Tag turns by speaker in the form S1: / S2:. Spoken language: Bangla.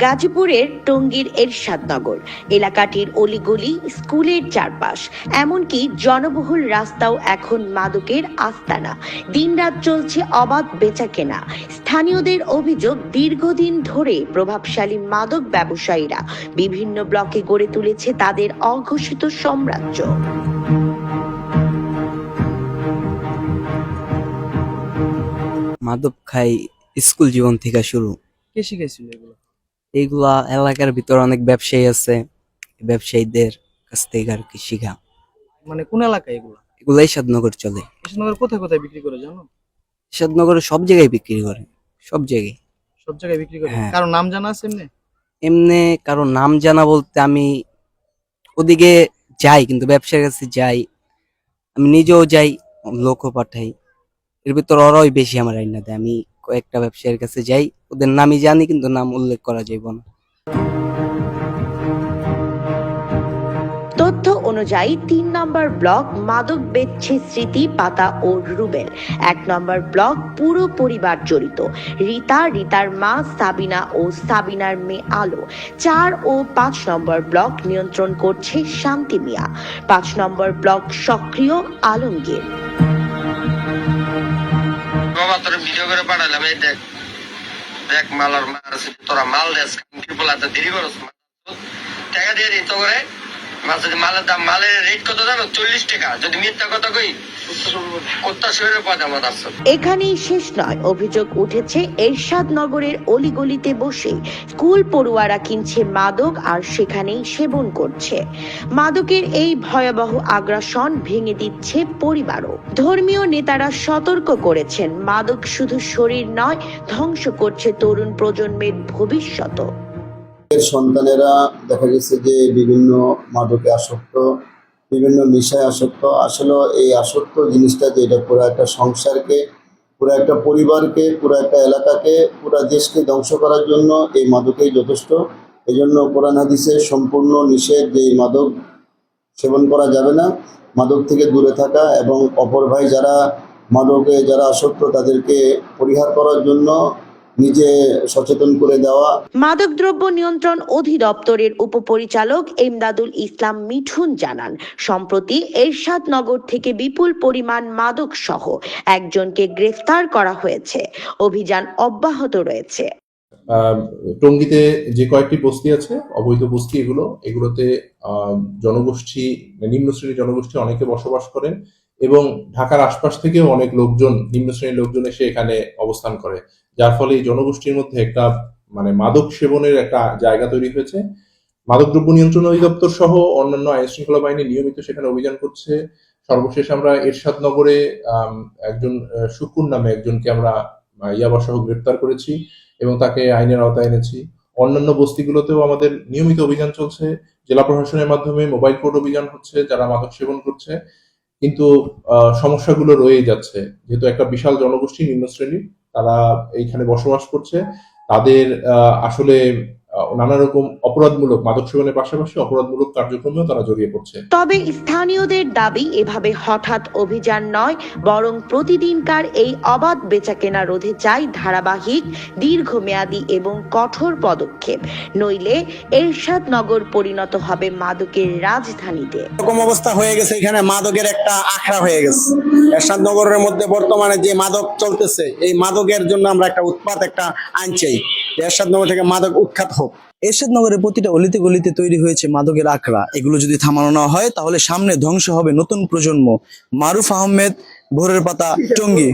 S1: গাজীপুরের টঙ্গীর এরশাদনগর এলাকাটির অলিগলি, স্কুলের চারপাশ, এমনকি জনবহুল রাস্তাও এখন মাদকের আস্তানা। দিনরাত চলছে অবাধ বেচাকেনা। স্থানীয়দের অভিযোগ, দীর্ঘদিন ধরে প্রভাবশালী মাদক ব্যবসায়ীরা বিভিন্ন ব্লকে গড়ে তুলেছে তাদের অঘোষিত সাম্রাজ্য।
S2: মাদক খাই স্কুল জীবন থেকে শুরু।
S3: কে শিখাইছিল এগুলো?
S2: এইগুলা এলাকার ভিতর অনেক ব্যবসায়ী আছে, ব্যবসায়ীদের কাছ থেকে আর কি শিখা।
S3: মানে কোন এলাকায় এগুলো?
S2: এগুলাই এরশাদনগর চলে।
S3: কৃষ্ণনগর কোথায় কোথায় বিক্রি করে জানো?
S2: এরশাদনগরে সব জায়গায় বিক্রি করে, সব জায়গায়।
S3: সব জায়গায় বিক্রি করে?
S2: হ্যাঁ।
S3: কারো নাম জানা আছে এমনি?
S2: এমনি কারো নাম জানা বলতে আমি ওদিকে যাই, কিন্তু ব্যবসার কাছে যাই, আমি নিজেও যাই, লোকও পাঠাই। এর ভিতর ওরাই বেশি আমার আইনা দেয়। আমি কয়েকটা ব্যবসায়ীর কাছে যাই, ওদের নামই জানি কিন্তু নাম উল্লেখ করা যাইব না।
S1: তথ্য অনুযায়ী ৩ নম্বর ব্লক মাদক বেচছে স্মৃতি, পাতা ও রুবেল। ১ নম্বর ব্লক পুরো পরিবার জড়িত, রিতা, রিতার মা সাবিনা ও সাবিনার মেয়ে আলো। ৪ ও ৫ নম্বর ব্লক নিয়ন্ত্রণ করছে শান্তি মিয়া। ৫ নম্বর ব্লক সক্রিয় আলমগীর।
S4: বাবা তোর ভিডিও করে পাঠালাম, এই দেখ দেখ মালার মার আছে, তোরা মাল দেশ বলাতে দেরি করছ, টাকা দিয়ে দিত করে মালের দাম, মালের রেট কত জানো? 40 টাকা। যদি মিথ্যা কথা কই
S1: এখানেই শেষ নয়, অভিযোগ উঠেছে এরশাদনগরের অলিগলিতে বসে স্কুল পড়ুয়ারা কিনছে মাদক আর সেখানেই সেবন করছে। মাদকের এই ভয়াবহ আগ্রাসন ভেঙে দিচ্ছে পরিবারও। ধর্মীয় নেতারা সতর্ক করেছেন, মাদক শুধু শরীর নয়, ধ্বংস করছে তরুণ প্রজন্মের ভবিষ্যৎ।
S5: সন্তানেরা দেখা গেছে যে বিভিন্ন মাদকে আসক্ত, বিভিন্ন নেশায় আসক্ত। আসলে এই আসক্ত জিনিসটা যেটা পুরো একটা সংসারকে, পুরো একটা পরিবারকে, পুরো একটা এলাকাকে, পুরো দেশকে ধ্বংস করার জন্য এই মাদকেই যথেষ্ট। এই জন্য কোরআন হাদিসে সম্পূর্ণ নিষেধ যে এই মাদক সেবন করা যাবে না, মাদক থেকে দূরে থাকা এবং অপর ভাই যারা মাদকে যারা আসক্ত তাদেরকে পরিহার করার জন্য নিজে সচেতন করে দেওয়া।
S1: মাদকদ্রব্য নিয়ন্ত্রণ অধিদপ্তরের উপপরিচালক এমদাদুল ইসলাম মিঠুন জানান, সম্প্রতি এরশাদনগর থেকে বিপুল পরিমাণ মাদক সহ একজনকে গ্রেফতার করা হয়েছে। অভিযান অব্যাহত রয়েছে।
S6: টঙ্গীতে যে কয়েকটি বস্তি আছে, অবৈধ বস্তি, এগুলোতে জনগোষ্ঠী, নিম্ন শ্রেণীর জনগোষ্ঠী অনেকে বসবাস করেন এবং ঢাকার আশপাশ থেকেও অনেক লোকজন, নিম্ন শ্রেণীর লোকজন এসে এখানে অবস্থান করে, যার ফলে এই জনগোষ্ঠীর মধ্যে একটা মাদক সেবনের একটা জায়গা তৈরি হয়েছে। মাদকদ্রব্য নিয়ন্ত্রণ অধিদপ্তর সহ অন্যান্য আইন শৃঙ্খলা বাহিনী নিয়মিত সেখানে অভিযান করছে। সর্বশেষ আমরা এরশাদনগরে একজন শুকুর নামে একজনকে আমরা ইয়াবা সহ গ্রেপ্তার করেছি এবং তাকে আইনের আওতায় এনেছি। অন্যান্য বস্তিগুলোতেও আমাদের নিয়মিত অভিযান চলছে, জেলা প্রশাসনের মাধ্যমে মোবাইল কোর্ট অভিযান হচ্ছে যারা মাদক সেবন করছে। কিন্তু সমস্যাগুলো রয়েই যাচ্ছে, যেহেতু একটা বিশাল জনগোষ্ঠী নিম্ন শ্রেণী তারা এইখানে বসবাস করছে, তাদের আসলে নানা রকম অপরাধমূলক, মাদক সেবনের পাশাপাশি অপরাধমূলক কার্যক্রমেও তারা জড়িয়ে পড়ছে।
S1: তবে স্থানীয়দের দাবি, এভাবে হঠাৎ অভিযান নয়, বরং প্রতিদিনকার এই অবাধ বেচাকেনা রোধে চাই ধারাবাহিক, দীর্ঘমেয়াদী এবং কঠোর পদক্ষেপ। নইলে এরশাদনগর পরিণত হবে মাদকের রাজধানীতে।
S7: এরকম অবস্থা হয়ে গেছে, এখানে মাদকের একটা আখড়া হয়ে গেছে। এরশাদনগরের মধ্যে বর্তমানে যে মাদক চলতেছে, এই মাদকের জন্য আমরা একটা উৎপাত, একটা আইন চাই, এরশাদনগর থেকে মাদক উৎখাত হোক।
S3: এরশাদনগরের প্রতিটা অলিতে গলিতে তৈরি হয়েছে মাদকের আখড়া। এগুলো যদি থামানো না হয় তাহলে সামনে ধ্বংস হবে নতুন প্রজন্ম। মারুফ আহমেদ, ভোরের পাতা, টঙ্গী।